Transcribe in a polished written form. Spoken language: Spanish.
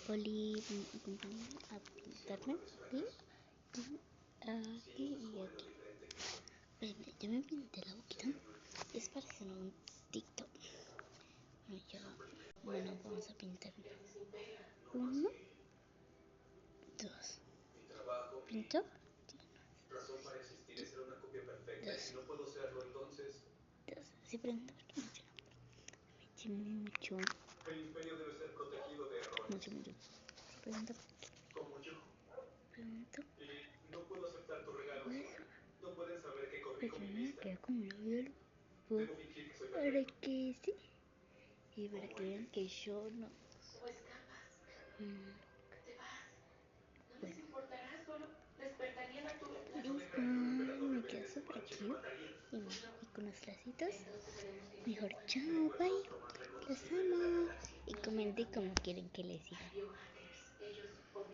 Oli, acompáñame a pintarme aquí y aquí. Miren, yo me pinté la boquita. Es para hacer un TikTok. Bueno, vamos a pintar. 1, 2. ¿Pinto? 2. 2. Sí, prendo porque me mucho. Mucho. Prendo. Pues me queda como lo veo para que sí. Y para que vean que yo no. Bueno. Listo. Me queda súper cute. Y con los lacitos. Mejor chao, bye. Los amo. Y comenten como quieren que les siga.